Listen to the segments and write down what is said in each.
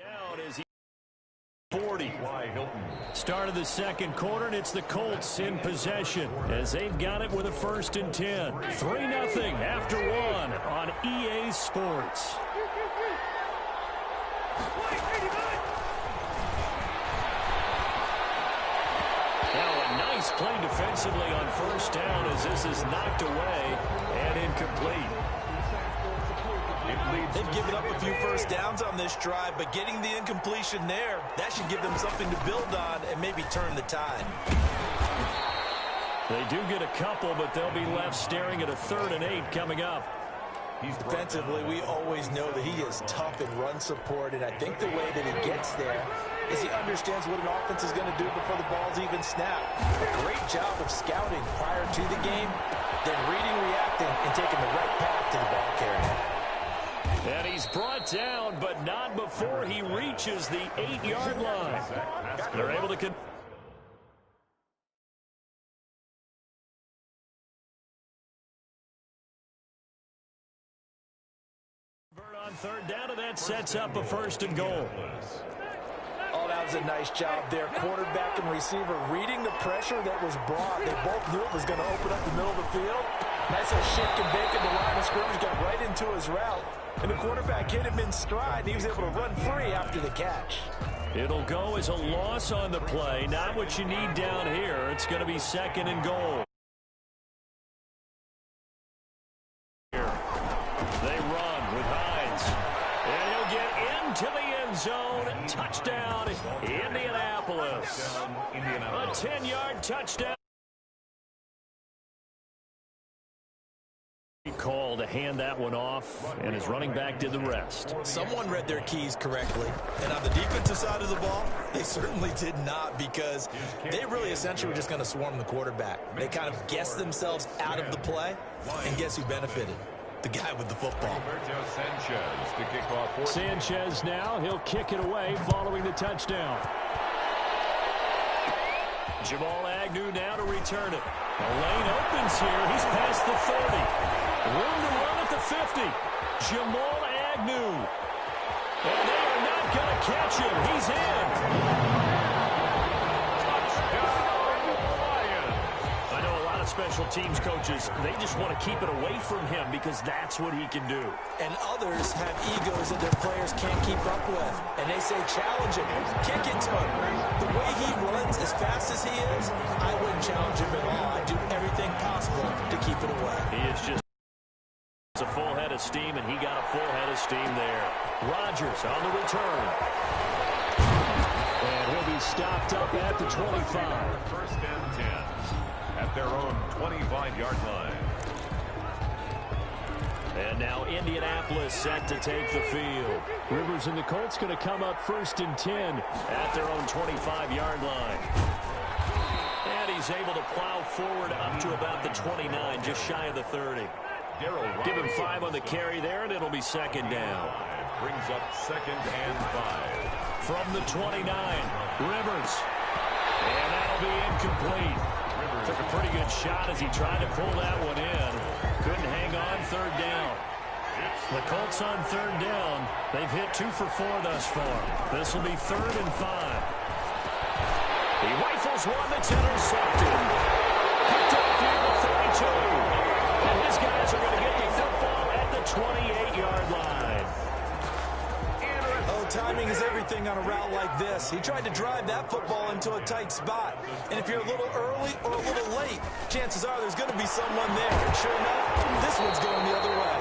Down as he 40. Start of the second quarter, and it's the Colts in possession as they've got it with a 1st and 10. 3-0 after one on EA Sports. Now a nice play defensively on 1st down as this is knocked away and incomplete. They've given up a few 1st downs on this drive, but getting the incompletion there, that should give them something to build on and maybe turn the tide. They do get a couple, but they'll be left staring at a 3rd and 8 coming up. Defensively, we always know that he is tough in run support, and I think the way that he gets there is he understands what an offense is going to do before the ball's even snapped. A great job of scouting prior to the game, then reading, reacting, and taking the right path to the ball carrier. And he's brought down, but not before he reaches the 8-yard line. They're able to convert on 3rd down, and that sets up a 1st and goal. Oh, that was a nice job there. Quarterback and receiver reading the pressure that was brought. They both knew it was going to open up the middle of the field. Nice little shake and bake, and the line of scrimmage got right into his route. And the quarterback hit him in stride, and he was able to run free after the catch. It'll go as a loss on the play. Not what you need down here. It's going to be 2nd and goal. They run with Hines. And he'll get into the end zone. Touchdown, Indianapolis. A 10-yard touchdown. Call to hand that one off, and his running back did the rest. Someone read their keys correctly, and on the defensive side of the ball, they certainly did not, because they really essentially were just going to swarm the quarterback. They kind of guessed themselves out of the play, and guess who benefited? The guy with the football. Sanchez now, he'll kick it away following the touchdown. Jamal Agnew now to return it. The lane opens here. He's past the 30. Room to run at the 50. Jamal Agnew. And they are not going to catch him. He's in. I know a lot of special teams coaches, they just want to keep it away from him because that's what he can do. And others have egos that their players can't keep up with. And they say, challenge him. Kick it to him. The way he runs as fast as he is, I wouldn't challenge him at all. I'd do everything possible to keep it away. He is just a full head of steam, and he got a full head of steam there. Rodgers on the return. And he'll be stopped up at the 25. 1st and 10 at their own 25-yard line. And now Indianapolis set to take the field. Rivers and the Colts going to come up 1st and 10 at their own 25-yard line. And he's able to plow forward up to about the 29, just shy of the 30. Give him 5 on the carry there, and it'll be 2nd down. Brings up 2nd and 5. From the 29, Rivers. And that'll be incomplete. Took a pretty good shot as he tried to pull that one in. Couldn't hang on 3rd down. The Colts on 3rd down. They've hit 2 for 4 thus far. This will be 3rd and 5. He rifles one that's intercepted. Picked up near the 32. And his guys are going to get the football at the 28-yard line. Oh, timing is everything on a route like this. He tried to drive that football into a tight spot. And if you're a little early or a little late, chances are there's going to be someone there. And sure enough, this one's going the other way.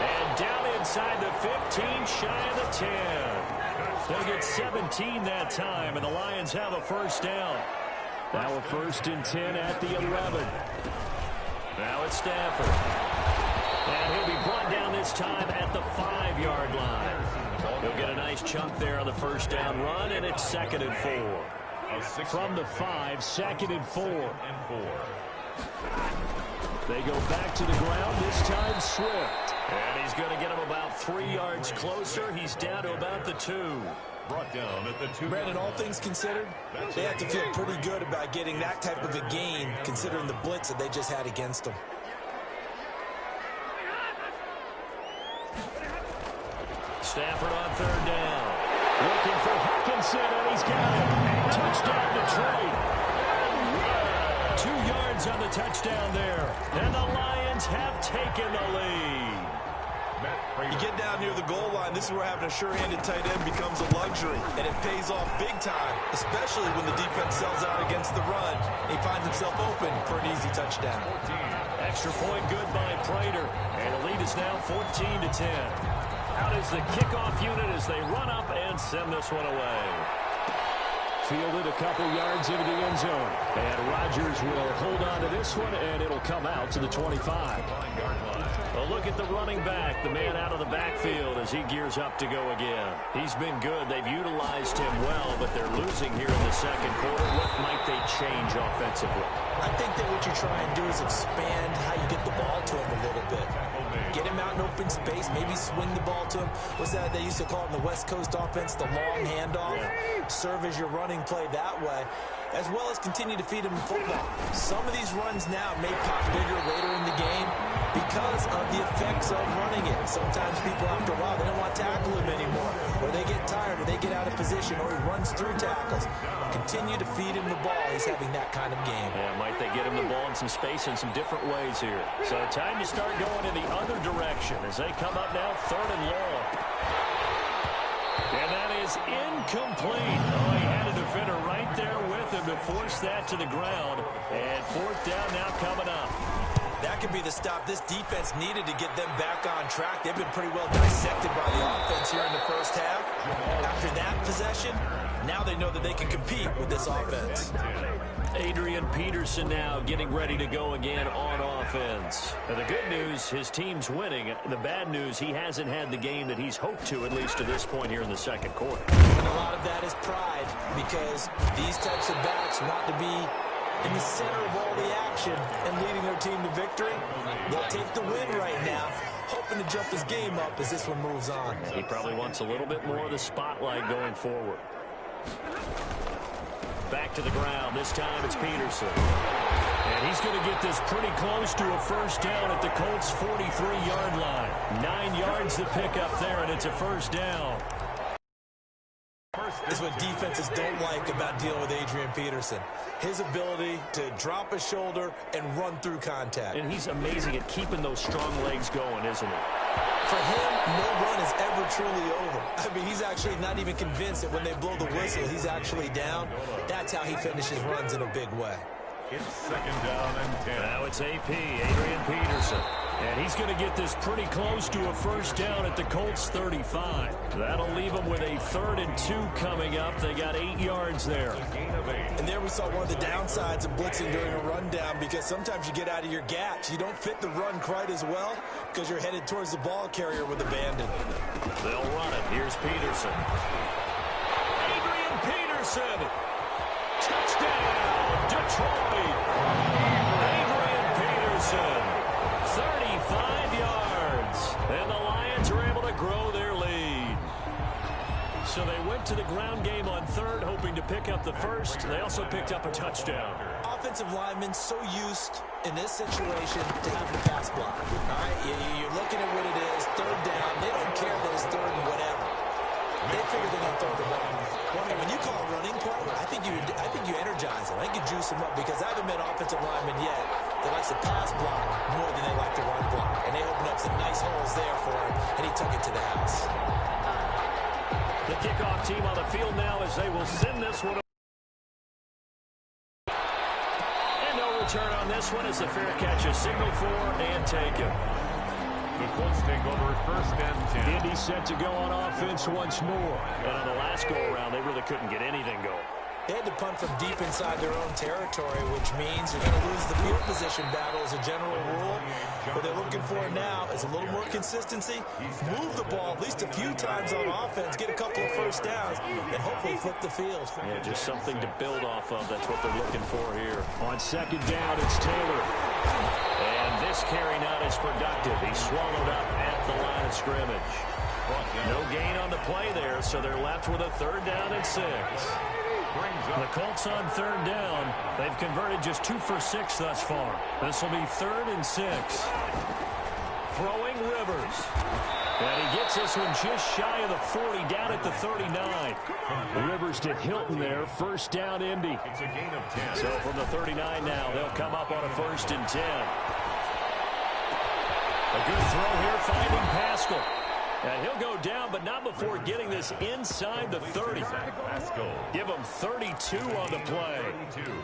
And down inside the 15, shy of the 10. They'll get 17 that time, and the Lions have a 1st down. Now a 1st and 10 at the 11. Now it's Stafford. And he'll be brought down this time at the 5-yard line. He'll get a nice chunk there on the 1st down run, and it's 2nd and 4. From the 5, 2nd and 4. They go back to the ground, this time Swift. And he's going to get him about 3 yards closer. He's down to about the 2. Brought down at the 2. Brandon, all things considered, they have to feel pretty good about getting that type of a gain, considering the blitz that they just had against them. Stafford on 3rd down. Looking for Hawkinson, and he's got it. Touchdown, Detroit. 2 yards on the touchdown there. And the Lions have taken the lead. You get down near the goal line, this is where having a sure-handed tight end becomes a luxury, and it pays off big time, especially when the defense sells out against the run. He finds himself open for an easy touchdown. Extra point good by Prater, and the lead is now 14-10. Out is the kickoff unit as they run up and send this one away. Fielded a couple yards into the end zone, and Rodgers will hold on to this one, and it'll come out to the 25. A look at the running back, the man out of the backfield as he gears up to go again. He's been good. They've utilized him well, but they're losing here in the second quarter. What might they change offensively? I think that what you try and do is expand how you get the ball to him a little bit. Get him out in open space, maybe swing the ball to him. What's that they used to call it in the West Coast offense, the long handoff? Yeah. Serve as your running play that way, as well as continue to feed him football. Some of these runs now may pop bigger later in the game because of the effects of running it. Sometimes people, after a while, they don't want to tackle him anymore, or they get tired, or they get out of position, or he runs through tackles. Continue to feed him the ball. He's having that kind of game. Yeah, might they get him the ball in some space in some different ways here. So time to start going in the other direction as they come up now 3rd and long. And that is incomplete. Oh, he had a defender right there with him to force that to the ground. And 4th down now coming up. That could be the stop this defense needed to get them back on track. They've been pretty well dissected by the offense here in the first half. After that possession, now they know that they can compete with this offense. Adrian Peterson now getting ready to go again on offense. Now the good news, his team's winning. The bad news, he hasn't had the game that he's hoped to, at least to this point here in the second quarter. And a lot of that is pride, because these types of backs want to be in the center of all the action and leading their team to victory. They'll take the win right now, hoping to jump his game up as this one moves on. He probably wants a little bit more of the spotlight going forward. Back to the ground. This time it's Peterson. And he's going to get this pretty close to a first down at the Colts' 43-yard line. 9 yards to pick up there, and it's a first down. This is what defenses don't like about dealing with Adrian Peterson. His ability to drop a shoulder and run through contact. And he's amazing at keeping those strong legs going, isn't he? For him, no run is ever truly over. I mean, he's actually not even convinced that when they blow the whistle, he's actually down. That's how he finishes runs in a big way. It's 2nd down and 10. Now it's AP, Adrian Peterson. And he's going to get this pretty close to a first down at the Colts' 35. That'll leave them with a 3rd and 2 coming up. They got 8 yards there. And there we saw one of the downsides of blitzing during a rundown, because sometimes you get out of your gaps. You don't fit the run quite as well because you're headed towards the ball carrier with abandon. They'll run it. Here's Peterson. Adrian Peterson. Touchdown, Detroit. Adrian Peterson. 35 yards. And the Lions are able to grow their lead. So they went to the ground game on 3rd, hoping to pick up the first. They also picked up a touchdown. Offensive linemen so used in this situation to having a pass block. All right, you're looking at what it is, 3rd down. They don't care that it's 3rd and whatever. They figure they're going to throw the ball. And when you call a running play, I think you energize them. I think you juice them up, because I haven't met offensive linemen yet that likes to pass block more than they like to run block. And they opened up some nice holes there for him, and he took it to the house. The kickoff team on the field now as they will send this one. And no return on this one as the fair catch is signaled for and taken. The Colts take over 1st and 10. Indy set to go on offense once more. And on the last go-around, they really couldn't get anything going. They had to punt from deep inside their own territory, which means you're going to lose the field position battle as a general rule. What they're looking for now is a little more consistency, move the ball at least a few times on offense, get a couple of first downs, and hopefully flip the field. Yeah, just something to build off of. That's what they're looking for here. On 2nd down, it's Taylor. And this carry not as productive. He's swallowed up at the line of scrimmage. No gain on the play there, so they're left with a 3rd down and 6. The Colts on 3rd down. They've converted just 2 for 6 thus far. This will be 3rd and 6. Throwing Rivers. And he gets this one just shy of the 40, down at the 39. Rivers to Hilton there, first down Indy. It's a gain of 10. So from the 39 now, they'll come up on a 1st and 10. A good throw here, finding Pascal. And he'll go down, but not before getting this inside the 30. Give them 32 on the play.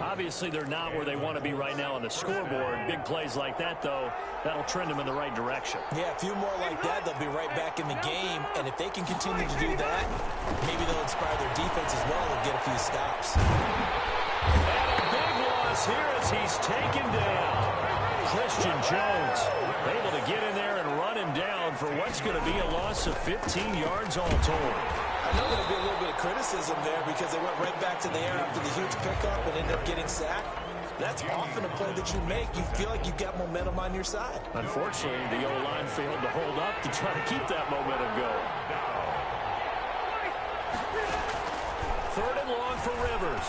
Obviously, they're not where they want to be right now on the scoreboard. Big plays like that, though, that'll trend them in the right direction. Yeah, a few more like that, they'll be right back in the game. And if they can continue to do that, maybe they'll inspire their defense as well and get a few stops. And a big loss here as he's taken down. Christian Jones able to get in there and run him down for what's going to be a loss of 15 yards all told. I know there'll be a little bit of criticism there because they went right back to the air after the huge pickup and ended up getting sacked. That's often a play that you make. You feel like you've got momentum on your side. Unfortunately, the O-line failed to hold up to try to keep that momentum going. 3rd and long for Rivers.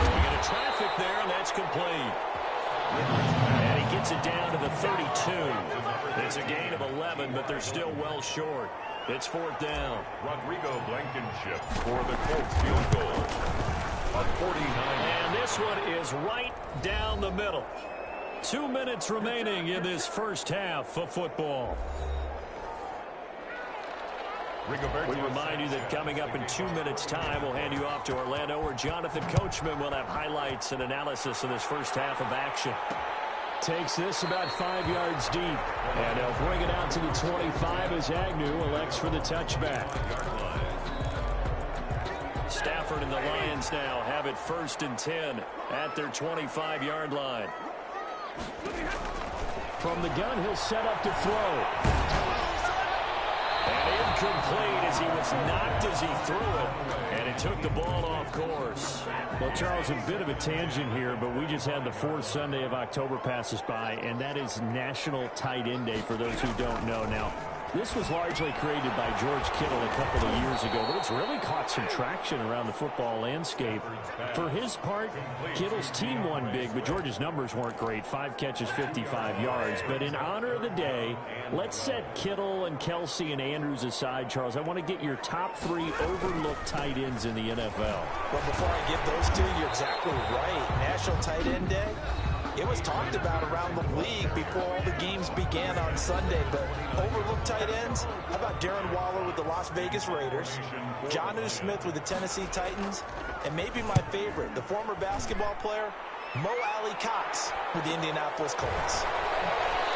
Swinging into traffic there, and that's complete. And he gets it down to the 32. It's a gain of 11, but they're still well short. It's 4th down. Rodrigo Blankenship for the Colts field goal. A 49. And this one is right down the middle. 2 minutes remaining in this first half of football. We remind you that coming up in 2 minutes' time, we'll hand you off to Orlando, where Jonathan Coachman will have highlights and analysis of this first half of action. Takes this about 5 yards deep, and they'll bring it out to the 25 as Agnew elects for the touchback. Stafford and the Lions now have it 1st and 10 at their 25-yard line. From the gun, he'll set up to throw. And incomplete as he was knocked as he threw it, and it took the ball off course. Well, Charles, a bit of a tangent here, but we just had the 4th Sunday of October passes by, and that is National Tight End Day for those who don't know. Now, this was largely created by George Kittle a couple of years ago, but it's really caught some traction around the football landscape. For his part, Kittle's team won big, but George's numbers weren't great. 5 catches, 55 yards. But in honor of the day, let's set Kittle and Kelsey and Andrews aside, Charles. I want to get your top 3 overlooked tight ends in the NFL. Well, before I give those to you, you're exactly right. National Tight End Day. It was talked about around the league before all the games began on Sunday, but overlooked tight ends, how about Darren Waller with the Las Vegas Raiders, Jonnu Smith with the Tennessee Titans, and maybe my favorite, the former basketball player, Mo Alley Cox with the Indianapolis Colts.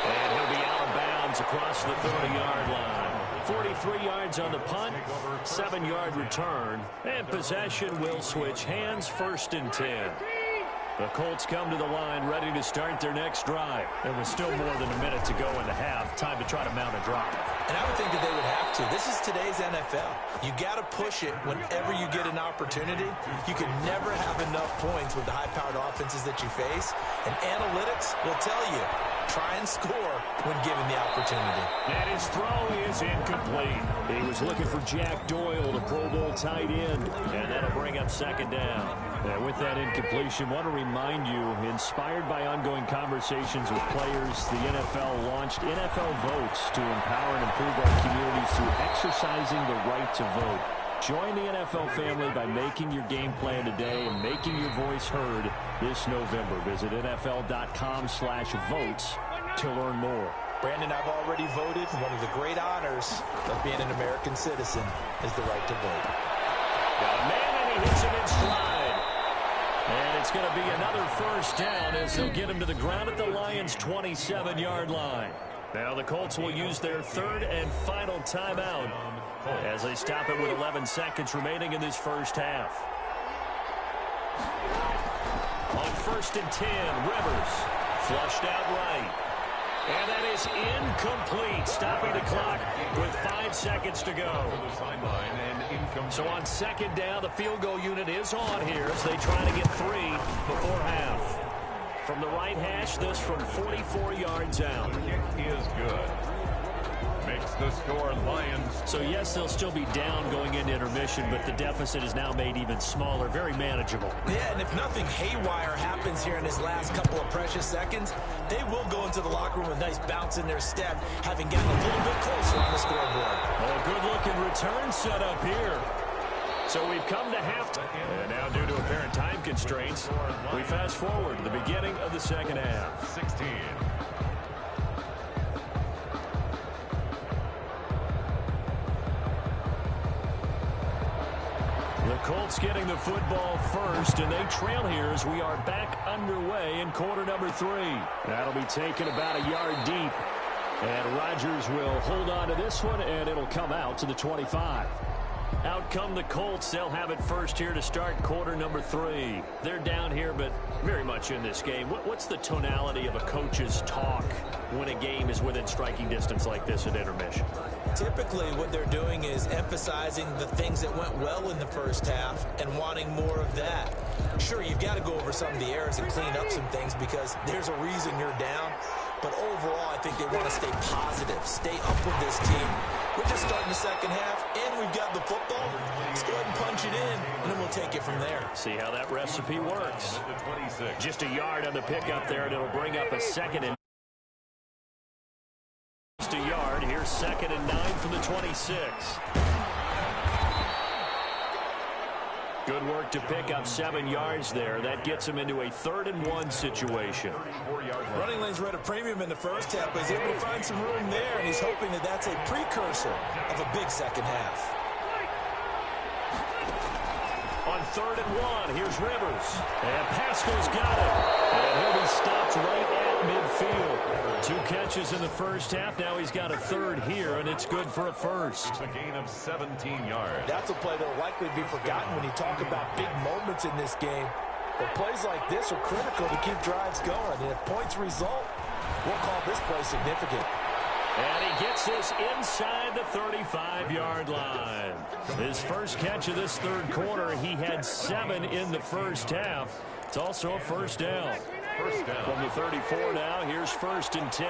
And he'll be out of bounds across the 30-yard line. 43 yards on the punt, 7-yard return, and possession will switch hands, 1st and 10. The Colts come to the line ready to start their next drive. There was still more than a minute to go in the half. Time to try to mount a drive. And I would think that they would have to. This is today's NFL. You got to push it whenever you get an opportunity. You can never have enough points with the high-powered offenses that you face. And analytics will tell you, try and score when given the opportunity. And his throw is incomplete. He was looking for Jack Doyle, the Pro Bowl tight end. And that'll bring up 2nd down. And with that incompletion, want to remind you, inspired by ongoing conversations with players, the NFL launched NFL Votes to empower and improve our communities through exercising the right to vote. Join the NFL family by making your game plan today and making your voice heard this November. Visit NFL.com/votes to learn more. Brandon, I've already voted. One of the great honors of being an American citizen is the right to vote. Got a man, and he hits him in stride. And it's going to be another 1st down as they'll get him to the ground at the Lions' 27-yard line. Now the Colts will use their 3rd and final timeout as they stop it with 11 seconds remaining in this first half. On 1st and 10, Rivers flushed out right. And that is incomplete, stopping the clock with 5 seconds to go. So on 2nd down, the field goal unit is on here as they try to get 3 before half. From the right hash, this from 44 yards out. Kick is good. Makes the score Lions. So, yes, they'll still be down going into intermission, but the deficit is now made even smaller, very manageable. Yeah, and if nothing haywire happens here in his last couple of precious seconds, they will go into the locker room with a nice bounce in their step, having gotten a little bit closer on the score. return set up here. So we've come to halftime. And now due to apparent time constraints, we fast forward to the beginning of the second half. 16. The Colts getting the football first, and they trail here as we are back underway in quarter number 3. That'll be taken about a yard deep. And Rodgers will hold on to this one, and it'll come out to the 25. Out come the Colts. They'll have it first here to start quarter number 3. They're down here, but very much in this game. What's the tonality of a coach's talk when a game is within striking distance like this at intermission? Typically, what they're doing is emphasizing the things that went well in the first half and wanting more of that. Sure, you've got to go over some of the errors and clean up some things because there's a reason you're down. But overall, I think they want to stay positive, stay up with this team. We're just starting the second half, and we've got the football. Let's go ahead and punch it in, and then we'll take it from there. See how that recipe works. Just a yard on the pickup there, and it'll bring up a second and just a yard. Here's 2nd and 9 from the 26. Good work to pick up 7 yards there. That gets him into a 3rd and 1 situation. Running lanes were at a premium in the first half, but he's able to find some room there, and he's hoping that that's a precursor of a big second half. On 3rd and 1, here's Rivers. And Pascal's got it. And he'll be stopped right at midfield. 2 catches in the first half. Now he's got a 3rd here, and it's good for a first. It's a gain of 17 yards. That's a play that will likely be forgotten when you talk about big moments in this game. But plays like this are critical to keep drives going. And if points result, we'll call this play significant. And he gets this inside the 35-yard line. His first catch of this 3rd quarter, he had 7 in the first half. It's also a first down. First down. From the 34 now, here's 1st and 10.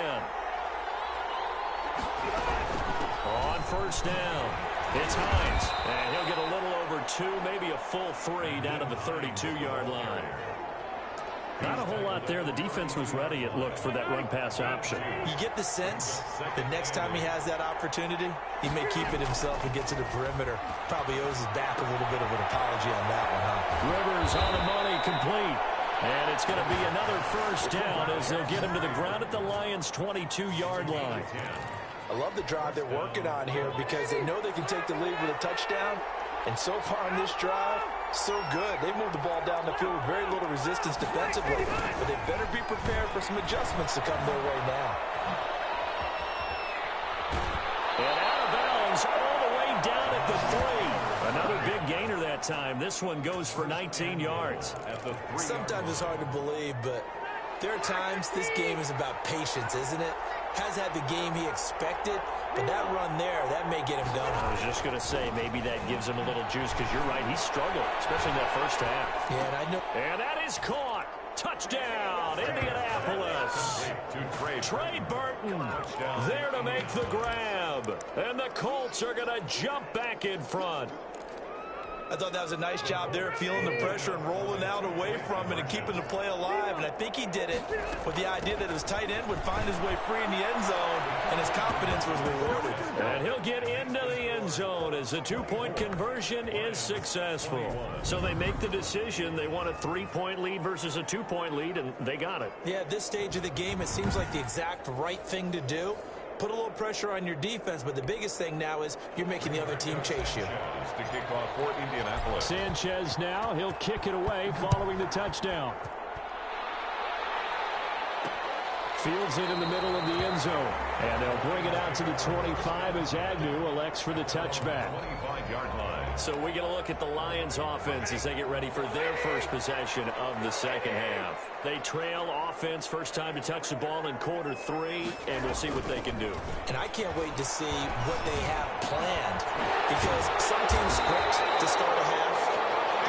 On first down, it's Hines. And he'll get a little over 2, maybe a full 3 down to the 32-yard line. Not a whole lot there. The defense was ready, it looked, for that run-pass option. You get the sense that next time he has that opportunity, he may keep it himself and get to the perimeter. Probably owes his back a little bit of an apology on that one, huh? Rivers on the money, complete. And it's going to be another first down as they'll get him to the ground at the Lions' 22-yard line. I love the drive they're working on here because they know they can take the lead with a touchdown. And so far on this drive, so good. They moved the ball down the field with very little resistance defensively. But they better be prepared for some adjustments to come their way now. And out of bounds all the way down at the 3. Another big gainer that time. This one goes for 19 yards. Sometimes it's hard to believe, but there are times this game is about patience, isn't it? Has had the game he expected, but that run there, that may get him going. I was just going to say, maybe that gives him a little juice, because you're right, he struggled, especially in that first half. Yeah, and I know. And that is caught. Touchdown, Indianapolis. Trey Burton there to make the grab. And the Colts are going to jump back in front. I thought that was a nice job there, feeling the pressure and rolling out away from it and keeping the play alive. And I think he did it with the idea that his tight end would find his way free in the end zone, and his confidence was rewarded. And he'll get into the end zone as the 2-point conversion is successful. So they make the decision. They want a 3-point lead versus a 2-point lead, and they got it. Yeah, at this stage of the game, it seems like the exact right thing to do. Put a little pressure on your defense, but the biggest thing now is you're making the other team chase you. To kick off for Indianapolis. Sanchez now, he'll kick it away following the touchdown. Fields it in the middle of the end zone. And they'll bring it out to the 25 as Agnew elects for the touchback. 25-yard line. So we get a look at the Lions offense as they get ready for their first possession of the second half. They trail offense, first time to touch the ball in quarter 3, and we'll see what they can do. And I can't wait to see what they have planned, because some teams script to start a half.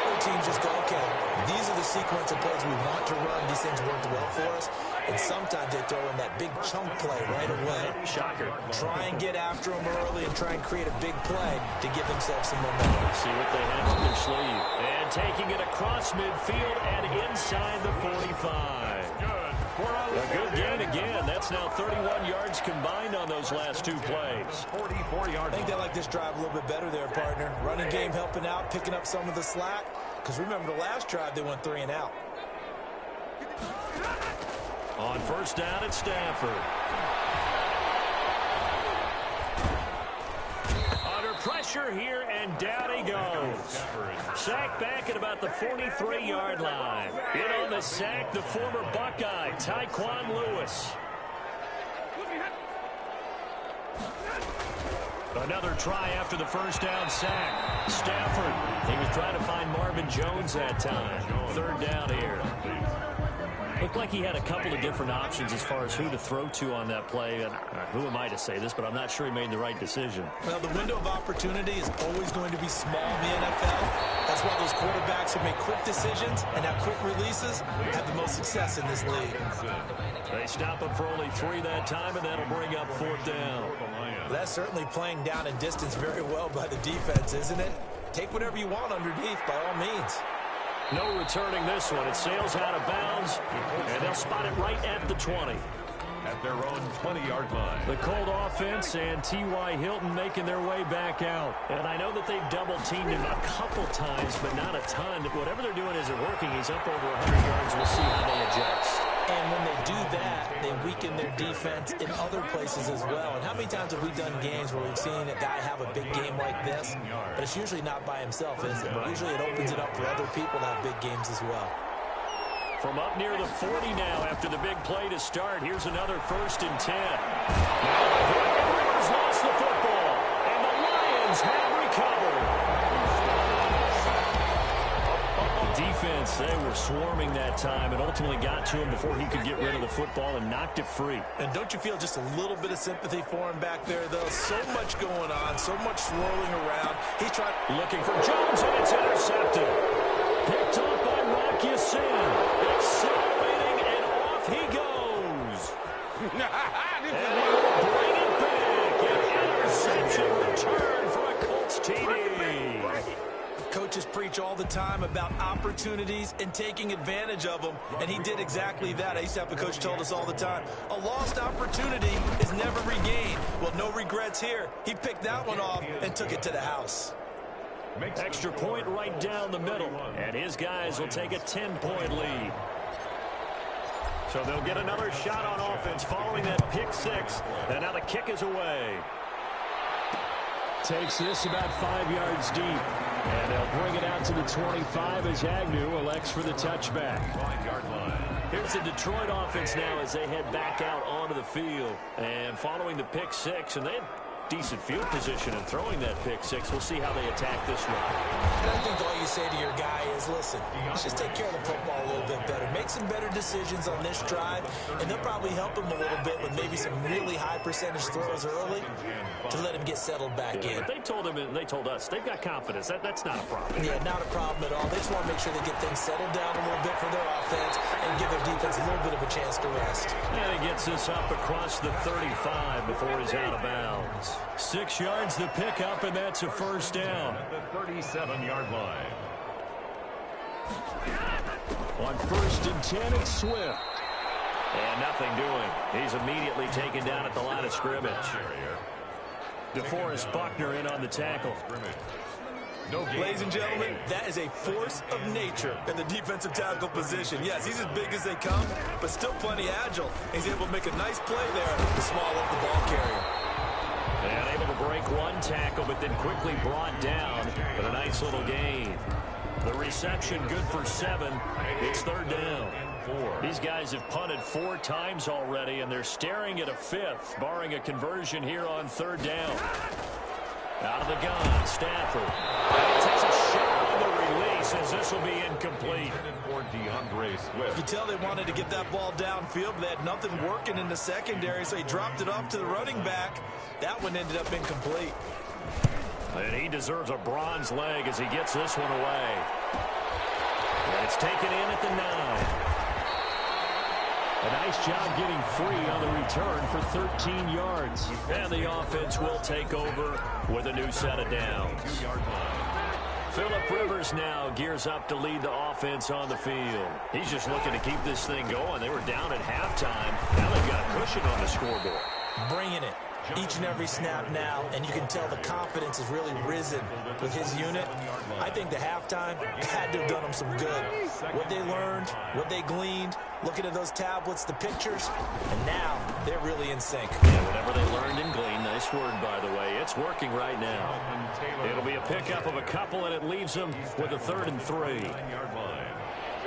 Other teams just go, okay, these are the sequence of plays we want to run. These things worked well for us. And sometimes they throw in that big chunk play right away. Shocker. Try and get after them early and try and create a big play to give themselves some momentum. See what they have up their sleeve. And taking it across midfield and inside the 45. A good gain again. That's now 31 yards combined on those last two plays. 44 yards. I think they like this drive a little bit better there, partner. Running game helping out, picking up some of the slack. Because remember the last drive, they went 3 and out. On first down at Stafford. Under pressure here, and down he goes. Sacked back at about the 43-yard line. In on the sack, the former Buckeye, Tyquan Lewis. Another try after the first down sack. Stafford, he was trying to find Marvin Jones that time. Third down here. Looked like he had a couple of different options as far as who to throw to on that play. And who am I to say this, but I'm not sure he made the right decision. Well, the window of opportunity is always going to be small in the NFL. That's why those quarterbacks who make quick decisions and have quick releases have the most success in this league. They stop him for only 3 that time, and that'll bring up fourth down. That's certainly playing down and distance very well by the defense, isn't it? Take whatever you want underneath by all means. No returning this one. It sails out of bounds, and they'll spot it right at the 20. At their own 20-yard line. The Colt offense and T.Y. Hilton making their way back out. And I know that they've double-teamed him a couple times, but not a ton. Whatever they're doing isn't working. He's up over 100 yards. We'll see how they adjust. And when they do that, they weaken their defense in other places as well. And how many times have we done games where we've seen a guy have a big game like this? But it's usually not by himself, is it? Usually it opens it up for other people to have big games as well. From up near the 40 now after the big play to start. Here's another 1st and 10. Now Rivers lost the football, and the Lions have recovered. Defense, they were swarming that time and ultimately got to him before he could get rid of the football and knocked it free. And don't you feel just a little bit of sympathy for him back there, though? So much going on, so much swirling around. He's trying... Looking for Jones, and it's intercepted. Picked up by Rocky Sin. Accelerating, and off he goes. And he will bring it back. An interception return for a Colts TD. Coaches preach all the time about opportunities and taking advantage of them, and he did exactly that. I used to have a coach told us all the time, a lost opportunity is never regained. Well, no regrets here. He picked that one off and took it to the house. Extra point right down the middle, and his guys will take a 10-point lead. So they'll get another shot on offense following that pick 6, and now the kick is away. Takes this about 5 yards deep, and they'll bring it out to the 25 as Agnew elects for the touchback. 5-yard line. Here's the Detroit offense now as they head back out onto the field. And following the pick 6, and they had decent field position and throwing that pick 6. We'll see how they attack this one. And I think all you say to your guy is, listen, let's just take care of the football a little bit better. Make some better decisions on this drive, and they'll probably help him a little bit with maybe some really high percentage throws early to let him get settled back in. But they told him, and they told us, they've got confidence. That's not a problem. Yeah, not a problem at all. They just want to make sure they get things settled down a little bit for their offense and give their defense a little bit of a chance to rest. And he gets this up across the 35 before he's out of bounds. 6 yards the pickup, and that's a first down. At the 37-yard line. On 1st and 10, it's Swift. And nothing doing. He's immediately taken down at the line of scrimmage. DeForest Buckner in on the tackle. Ladies and gentlemen, that is a force of nature in the defensive tackle position. Yes, he's as big as they come, but still plenty agile. He's able to make a nice play there to small up the ball carrier. And able to break one tackle, but then quickly brought down with a nice little gain. The reception good for 7. It's 3rd down. These guys have punted 4 times already, and they're staring at a 5th, barring a conversion here on 3rd down. Out of the gun, Stafford. And he takes a shot on the release as this will be incomplete. You can tell they wanted to get that ball downfield, but they had nothing working in the secondary, so he dropped it off to the running back. That one ended up incomplete. And he deserves a bronze leg as he gets this one away. And it's taken in at the 9. A nice job getting free on the return for 13 yards. And the offense will take over with a new set of downs. Phillip Rivers now gears up to lead the offense on the field. He's just looking to keep this thing going. They were down at halftime. Now they've got a cushion on the scoreboard. Bringing it each and every snap now, and you can tell the confidence has really risen with his unit. I think the halftime had to have done them some good. What they learned, what they gleaned, looking at those tablets, the pictures, and now they're really in sync. Yeah, whatever they learned and gleaned, nice word, by the way. It's working right now. It'll be a pickup of a couple, and it leaves them with a 3rd and 3.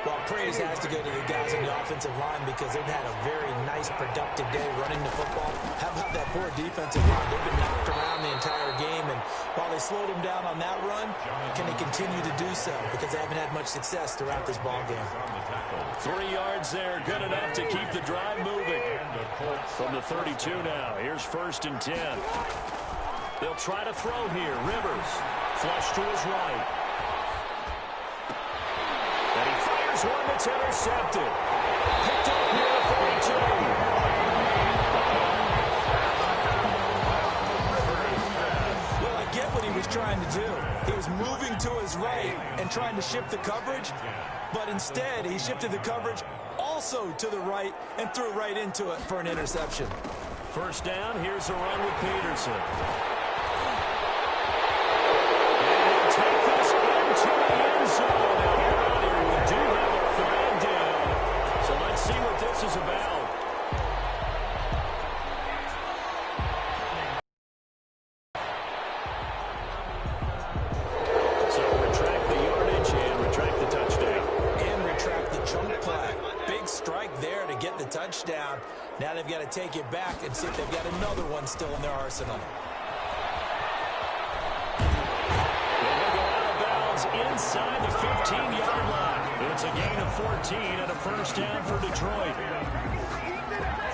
Well, praise has to go to the guys on the offensive line because they've had a very nice, productive day running the football. How about that poor defensive line? They've been knocked around the entire game, and while they slowed them down on that run, can they continue to do so? Because they haven't had much success throughout this ball game. 3 yards there, good enough to keep the drive moving. From the 32 now, here's 1st and 10. They'll try to throw here. Rivers, flush to his right. And he fires one that's intercepted. Picked up near the 42. Well, I get what he was trying to do. He was moving to his right and trying to shift the coverage, but instead he shifted the coverage also to the right and threw right into it for an interception. 1st down, here's a run with Peterson. And take this into the end zone. Do have a flag down. So let's see what this is about. So retract the yardage and retract the touchdown. And retract the chunk play. Big strike there to get the touchdown. Now they've got to take it back and see if they've got another one still in their arsenal. Inside the 15-yard line. It's a gain of 14 and a 1st down for Detroit.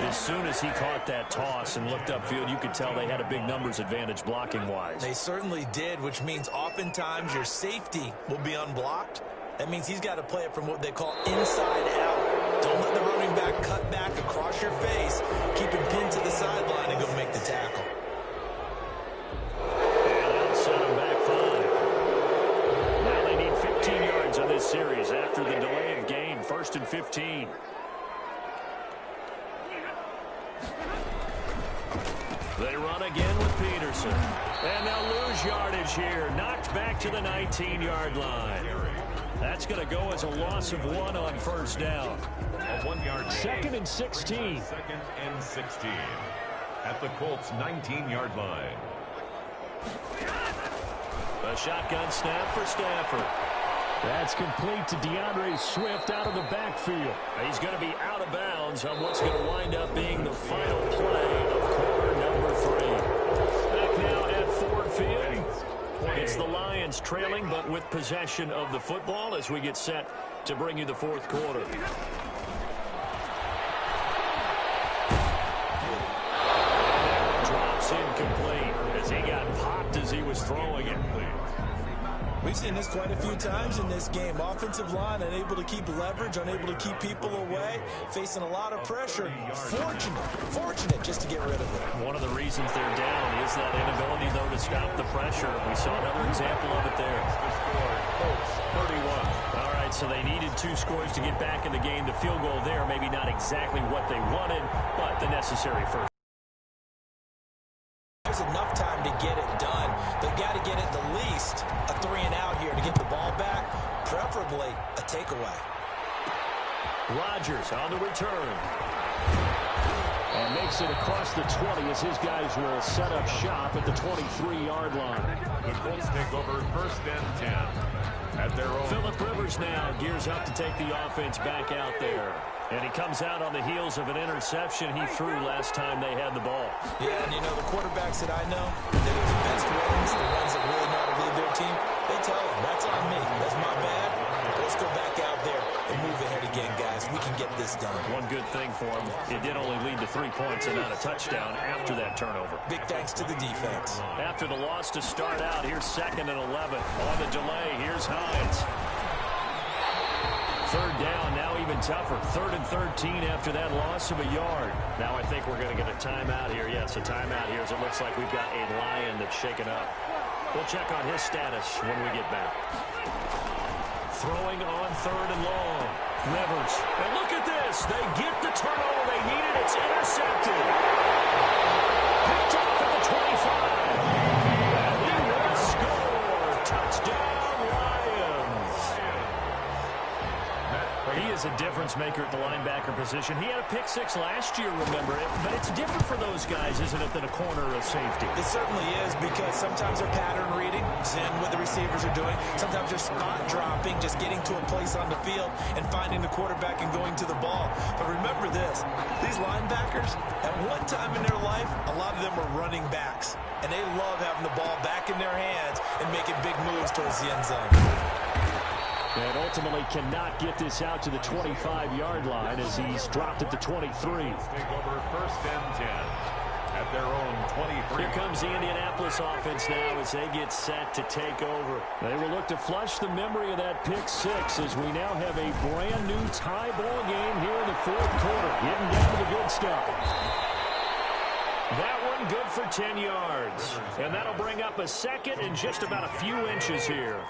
As soon as he caught that toss and looked upfield, you could tell they had a big numbers advantage blocking-wise. They certainly did, which means oftentimes your safety will be unblocked. That means he's got to play it from what they call inside out. Don't let the running back cut back across your face. Keep him pinned to the sideline and go make the tackle. On this series after the delay of game. 1st and 15. They run again with Peterson. And they'll lose yardage here. Knocked back to the 19-yard line. That's going to go as a loss of 1 on 1st down. A 1-yard gain. 2nd and 16. 2nd and 16. At the Colts' 19-yard line. A shotgun snap for Stafford. That's complete to DeAndre Swift out of the backfield. He's going to be out of bounds on what's going to wind up being the final play of quarter number 3. Back now at Ford Field. It's the Lions trailing, but with possession of the football as we get set to bring you the 4th quarter. Drops incomplete as he got popped as he was throwing it. We've seen this quite a few times in this game. Offensive line unable to keep leverage, unable to keep people away, facing a lot of pressure. Fortunate just to get rid of it. One of the reasons they're down is that inability, though, to stop the pressure. We saw another example of it there. Colts 31. All right, so they needed 2 scores to get back in the game. The field goal there, maybe not exactly what they wanted, but the necessary first. There's enough time to get it done. They've got to get at the least a 3-and-out here to get the ball back, preferably a takeaway. Rodgers on the return. And makes it across the 20 as his guys will set up shop at the 23-yard line. The Colts take over 1st and 10 at their own. Phillip Rivers now gears up to take the offense back out there. And he comes out on the heels of an interception he threw last time they had the ball. Yeah, and you know, the quarterbacks that I know, that are the best ones, the ones that really know how to lead their team, they tell them, that's on me. That's my bad. Let's go back out there and move ahead again, guys. We can get this done. One good thing for him, it did only lead to 3 points and not a touchdown after that turnover. Big thanks to the defense. After the loss to start out, here's 2nd and 11. On the delay, here's Hines. 3rd down, now even tougher. 3rd and 13 after that loss of a yard. Now I think we're going to get a timeout here. Yes, a timeout here as it looks like we've got a Lion that's shaken up. We'll check on his status when we get back. Throwing on 3rd and long. Rivers. And look at this. They get the turnover they needed. It's intercepted. Picked off at the 25. And he will score. Touchdown, Lions. He is a difference maker at the linebacker position. He had a pick 6 last year, remember it. But it's different for those guys, isn't it, than a corner or a safety? It certainly is, because sometimes they're pattern reading, seeing what the receivers are doing. Sometimes they're spot dropping, just getting to a place on the field and finding the quarterback and going to the ball. But remember this, these linebackers, at one time in their life, a lot of them were running backs. And they love having the ball back in their hands and making big moves towards the end zone. And ultimately cannot get this out to the 25-yard line as he's dropped at the 23. Take over 1st and 10 at their own 23. Here comes the Indianapolis offense now as they get set to take over. They will look to flush the memory of that pick 6 as we now have a brand new tie ball game here in the 4th quarter. Getting down to the good stuff. That one good for 10 yards. And that'll bring up a 2nd and just about a few inches here.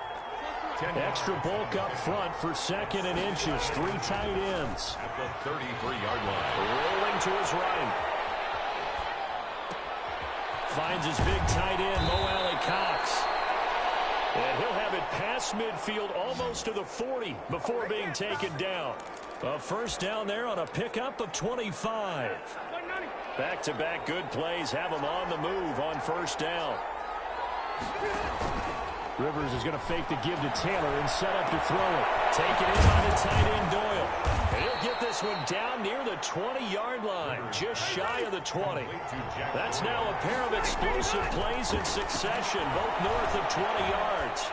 Extra bulk up front for 2nd and inches. 3 tight ends. At the 33-yard line. Rolling to his right. Finds his big tight end, Mo Alley Cox. And he'll have it past midfield almost to the 40 before being taken down. A 1st down there on a pickup of 25. Back-to-back good plays have him on the move on 1st down. Rivers is going to fake the give to Taylor and set up to throw it. Taken in by the tight end Doyle. And he'll get this one down near the 20-yard line, just shy of the 20. That's now a pair of explosive plays in succession, both north of 20 yards.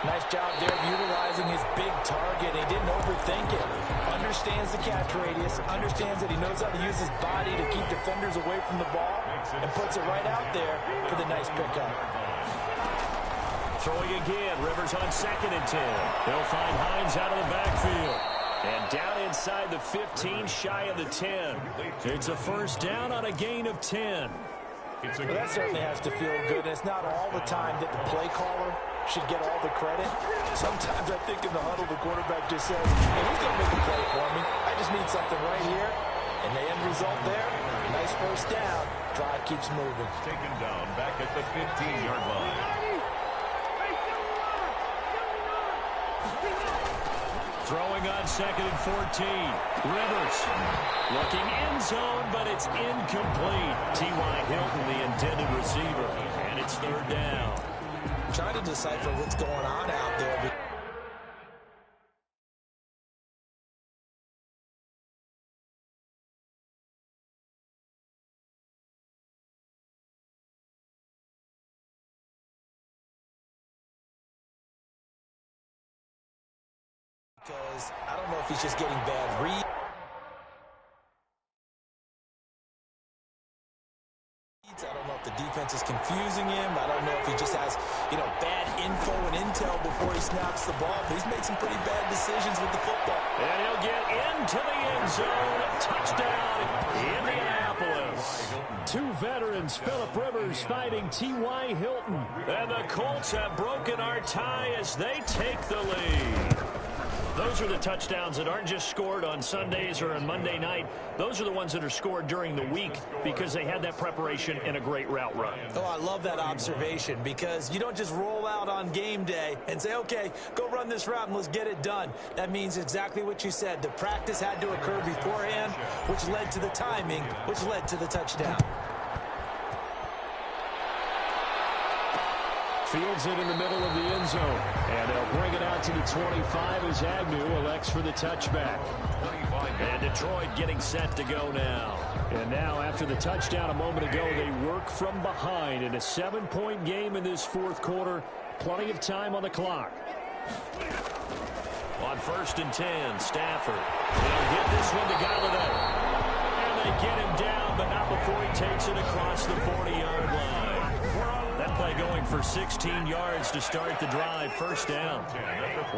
Nice job there of utilizing his big target. He didn't overthink it. Understands the catch radius. Understands that he knows how to use his body to keep defenders away from the ball. And puts it right out there for the nice pickup. Throwing again. Rivers on 2nd and 10. They'll find Hines out of the backfield. And down inside the 15, shy of the 10. It's a 1st down on a gain of 10. Well, that certainly has to feel good. And it's not all the time that the play caller should get all the credit. Sometimes I think in the huddle, the quarterback just says, hey, who's going to make a play for me? I just need something right here. And the end result there, nice 1st down. Drive keeps moving. Taken down back at the 15-yard line. Throwing on 2nd and 14. Rivers looking end zone, but it's incomplete. T.Y. Hilton, the intended receiver. And it's 3rd down. Trying to decipher what's going on out there. Because I don't know if he's just getting bad reads. I don't know if the defense is confusing him. I don't know if he just has, bad info and intel before he snaps the ball. But he's made some pretty bad decisions with the football. And he'll get into the end zone. Touchdown, Indianapolis. 2 veterans, Phillip Rivers fighting T.Y. Hilton. And the Colts have broken our tie as they take the lead. Those are the touchdowns that aren't just scored on Sundays or on Monday night. Those are the ones that are scored during the week because they had that preparation and a great route run. Oh, I love that observation because you don't just roll out on game day and say, okay, go run this route and let's get it done. That means exactly what you said. The practice had to occur beforehand, which led to the timing, which led to the touchdown. Fields it in the middle of the end zone. And they'll bring it out to the 25 as Agnew elects for the touchback. And Detroit getting set to go now. And now after the touchdown a moment ago, they work from behind in a 7-point game in this 4th quarter. Plenty of time on the clock. On 1st and 10, Stafford. They'll get this one to Galladay. And they get him down, but not before he takes it across the 40-yard line. That play going for 16 yards to start the drive. 1st down.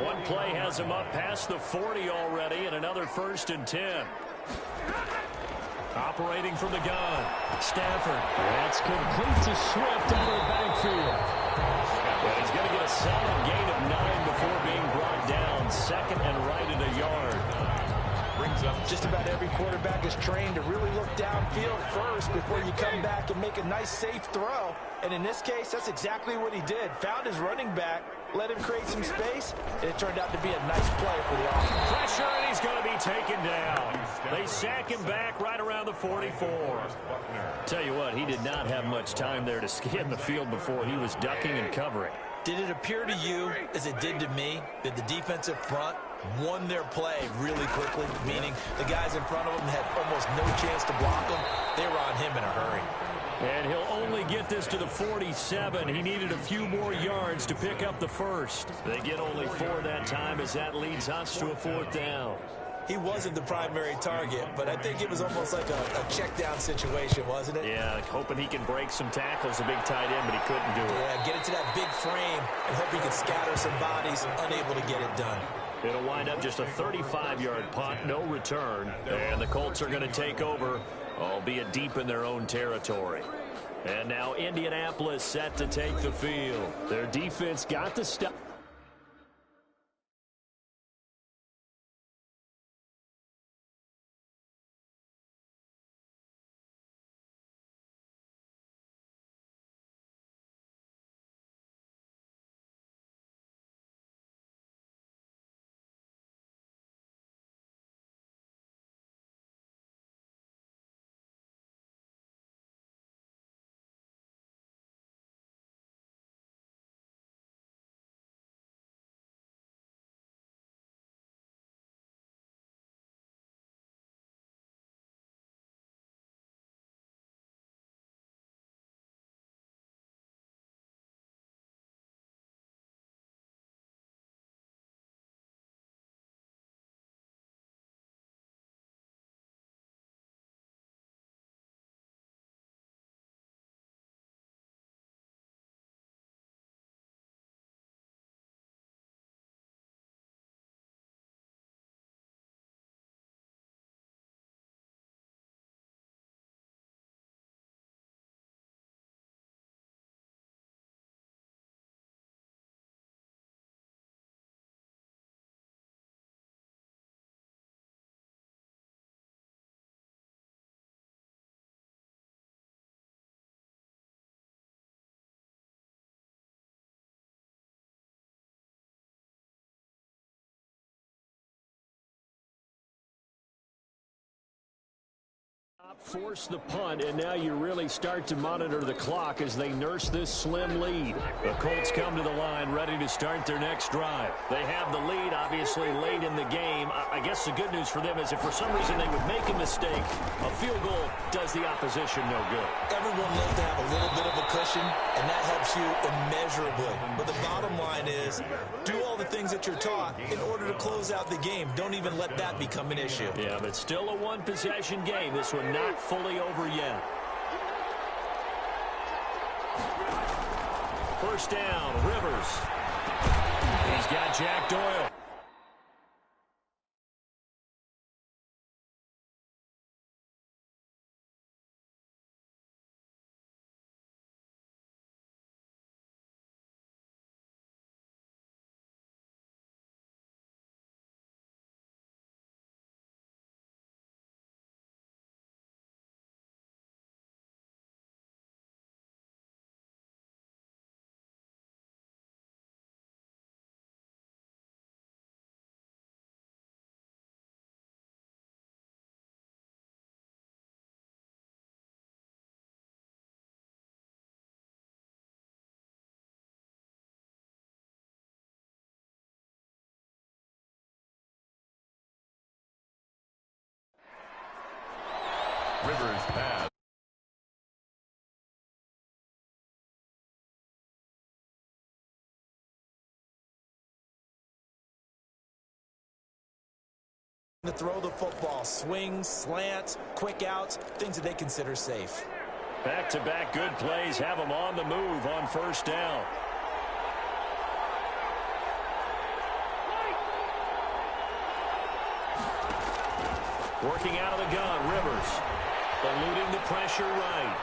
One play has him up past the 40 already, and another 1st and 10. Operating from the gun. Stafford. That's complete to Swift out of the backfield. second and right at a yard. Brings up Just about every quarterback is trained to really look downfield first before you come back and make a nice, safe throw. And in this case, that's exactly what he did. Found his running back, let him create some space, and it turned out to be a nice play for the offense. Pressure, and he's going to be taken down. They sack him back right around the 44. Tell you what, he did not have much time there to scan the field before he was ducking and covering. Did it appear to you, as it did to me, that the defensive front won their play really quickly, meaning the guys in front of them had almost no chance to block them? They were on him in a hurry. And he'll only get this to the 47. He needed a few more yards to pick up the first. They get only 4 that time as that leads us to a 4th down. He wasn't the primary target, but I think it was almost like a check down situation, wasn't it? Yeah, hoping he can break some tackles, a big tight end, but he couldn't do it. Yeah, get it to that big frame and hope he can scatter some bodies, unable to get it done. It'll wind up just a 35-yard punt, no return. And the Colts are going to take over, albeit deep in their own territory. And now Indianapolis set to take the field. Their defense got the stop. Force the punt, and now you really start to monitor the clock as they nurse this slim lead. The Colts come to the line ready to start their next drive. They have the lead, obviously, late in the game. I guess the good news for them is if for some reason they would make a mistake, a field goal does the opposition no good. Everyone loves to have a little bit of a cushion, and that helps you immeasurably. But the bottom line is, do all the things that you're taught in order to close out the game. Don't even let that become an issue. Yeah, but still a one-possession game. This one not fully over yet. First down, Rivers. He's got Jack Doyle. Rivers pass. To throw the football, swings, slants, quick outs, things that they consider safe. Back-to-back good plays have them on the move on first down. Working out of the gun, Rivers. Eluding the pressure right.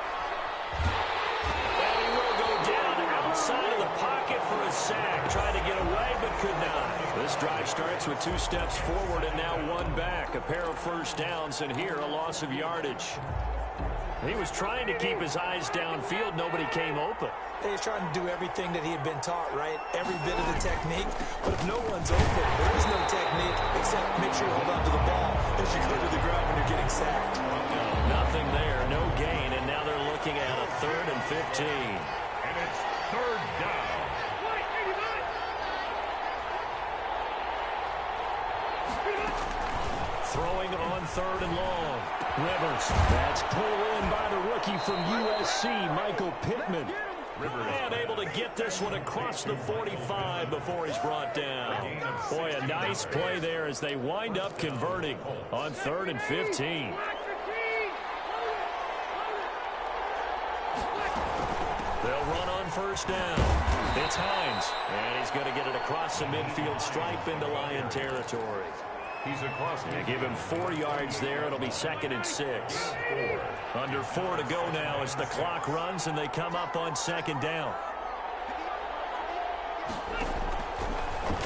And he will go down outside of the pocket for a sack. Tried to get away, but could not. This This drive starts with 2 steps forward and now 1 back. A pair of first downs, and here a loss of yardage. He was trying to keep his eyes downfield. Nobody came open. He's trying to do everything that he had been taught, right? Every bit of the technique. But if no one's open, there is no technique except make sure you hold on to the ball as you go to the ground when you're getting sacked. Nothing there, no gain, and now they're looking at a 3rd and 15. And it's 3rd down. Throwing on 3rd and long. Rivers. That's pulled in by the rookie from USC, Michael Pittman. And able to get this one across the 45 before he's brought down. Boy, a nice play there as they wind up converting on 3rd and 15. They'll run on 1st down. It's Hines. And he's going to get it across the midfield stripe into Lion territory. He's across. They give him 4 yards there. It'll be 2nd and 6. Under 4 to go now as the clock runs, and they come up on 2nd down.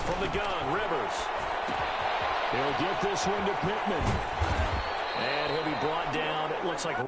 From the gun, Rivers. He'll get this one to Pittman. And he'll be brought down. It looks like...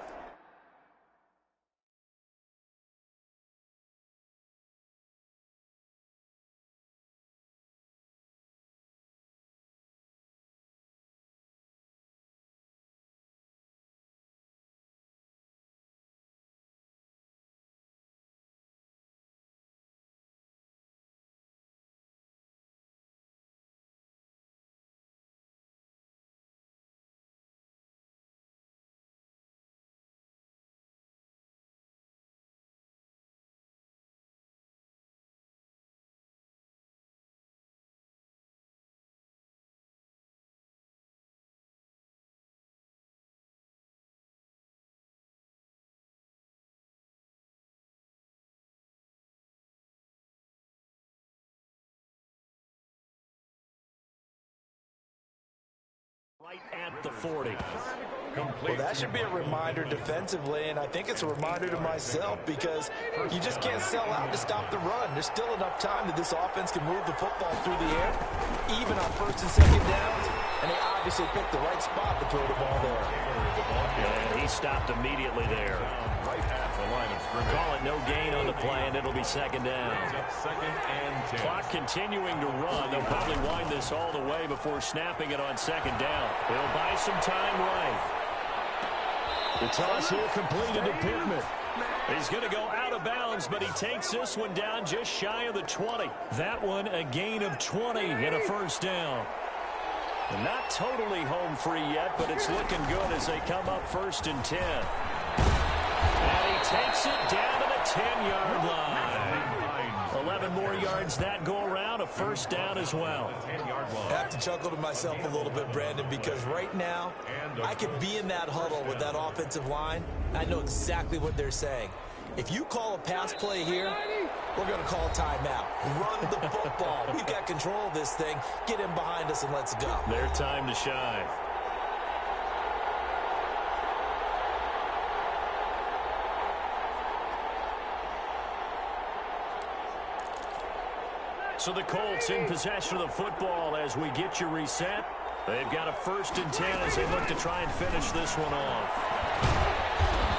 right at the 40. Well, that should be a reminder defensively, and I think it's a reminder to myself because you just can't sell out to stop the run. There's still enough time that this offense can move the football through the air, even on 1st and 2nd downs, and they obviously picked the right spot to throw the ball there. And he stopped immediately there. Right at the line of scrimmage. Call it no gain on the play, and it'll be 2nd down. 2nd and 10. Clock continuing to run. They'll probably wind this all the way before snapping it on 2nd down. They'll buy some time right. The toss here completed to Pittman. He's going to go out of bounds, but he takes this one down just shy of the 20. That one a gain of 20 and a 1st down. Not totally home free yet, but it's looking good as they come up 1st and 10. And he takes it down to the 10-yard line. 11 more yards that go around, a 1st down as well. I have to chuckle to myself a little bit, Brandon, because right now I could be in that huddle with that offensive line. I know exactly what they're saying. If you call a pass play here, we're going to call timeout. Run the football. We've got control of this thing. Get in behind us and let's go. Their time to shine. So the Colts in possession of the football as we get you reset. They've got a 1st and 10 as they look to try and finish this one off.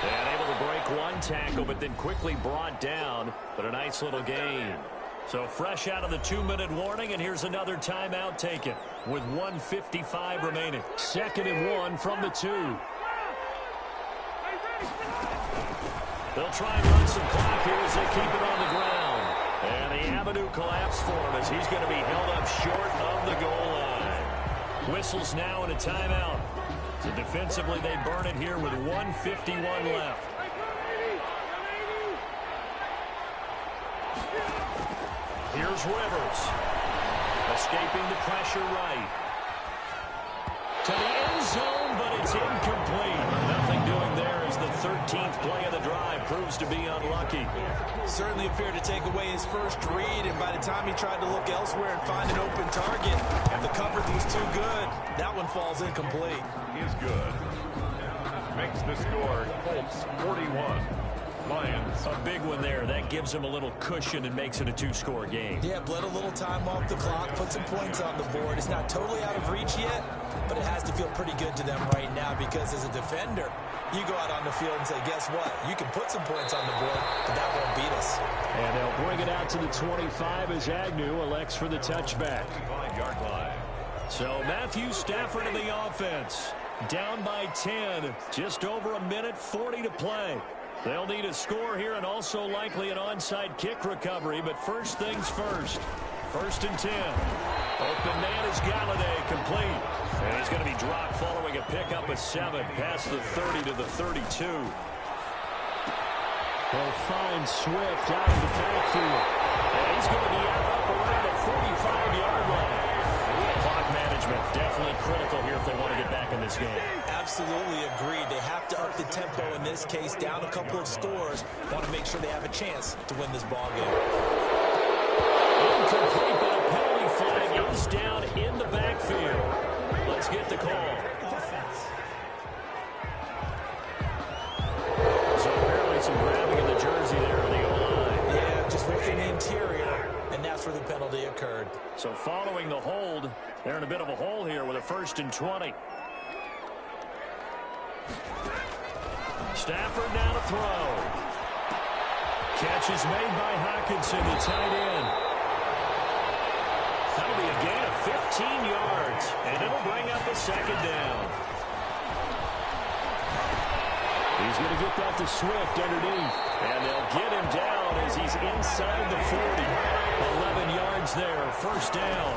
And able to break one tackle, but then quickly brought down. But a nice little gain. So fresh out of the 2-minute warning, and here's another timeout taken with 1:55 remaining. 2nd and 1 from the 2. They'll try and run some clock here as they keep it on the ground. And the avenue collapsed for him as he's going to be held up short of the goal line. Whistles now in a timeout. So defensively, they burn it here with 1:51 left. Here's Rivers. Escaping the pressure right. To the end zone, but it's incomplete. Nothing doing there as the 13th play of the drive proves to be unlucky. Certainly appeared to take away his first read, and by the time he tried to look elsewhere and find an open target, the coverage was too good. That one falls incomplete. Is good. Makes the score Colts 41. Lions. A big one there. That gives them a little cushion and makes it a two-score game. Yeah, bled a little time off the clock, put some points on the board. It's not totally out of reach yet, but it has to feel pretty good to them right now because as a defender, you go out on the field and say, guess what? You can put some points on the board, but that won't beat us. And they'll bring it out to the 25 as Agnew elects for the touchback. 25-yard line. So Matthew Stafford in the offense. Down by 10. Just over a minute, 40 to play. They'll need a score here and also likely an onside kick recovery. But first things first. 1st and 10. Open man is Galladay, complete. And he's going to be dropped following a pickup of 7 past the 30 to the 32. They'll find Swift out of the backfield. And he's going to be out around the 45-yard line. Clock management definitely critical here if they want to get back in this game. Absolutely agreed. They have to up the tempo in this case, down a couple of scores. Want to make sure they have a chance to win this ball game. Incomplete, but a penalty flag is down in the backfield. Let's get the call. So apparently some grabbing in the jersey there on the O-line. Yeah, just looking interior, and that's where the penalty occurred. So following the hold, they're in a bit of a hole here with a 1st and 20. Stafford now to throw. Catch is made by Hockenson, the tight end. That'll be a gain of 15 yards, and it'll bring up a 2nd down. He's going to get that to Swift underneath, and they'll get him down as he's inside the 40. 11 yards there, 1st down.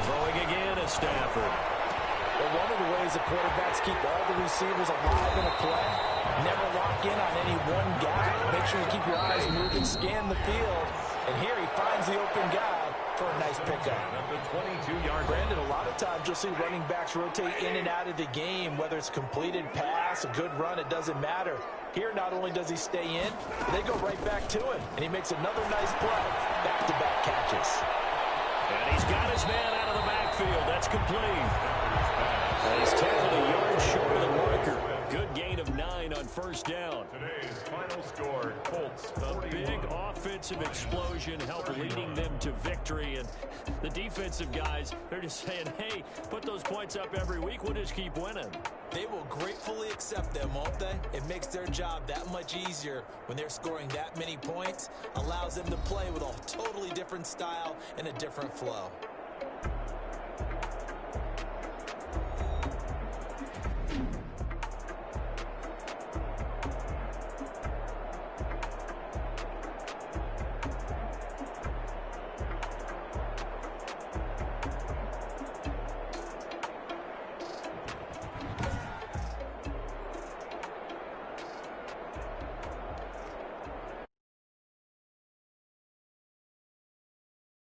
Throwing again at Stafford. But one of the ways the quarterbacks keep all the receivers alive in a play, never lock in on any one guy. Make sure you keep your eyes moving, scan the field. And here he finds the open guy for a nice pickup. The 22-yard. Brandon, a lot of times you'll see running backs rotate in and out of the game, whether it's completed pass, a good run, it doesn't matter. Here, not only does he stay in, they go right back to him. And he makes another nice play. Back-to-back catches. And he's got his man out of the backfield. That's complete. He's tackled a yard short of the marker. Good gain of 9 on 1st down. Today's final score, Colts. A big offensive explosion helped leading them to victory. And the defensive guys, they're just saying, hey, put those points up every week. We'll just keep winning. They will gratefully accept them, won't they? It makes their job that much easier when they're scoring that many points. Allows them to play with a totally different style and a different flow.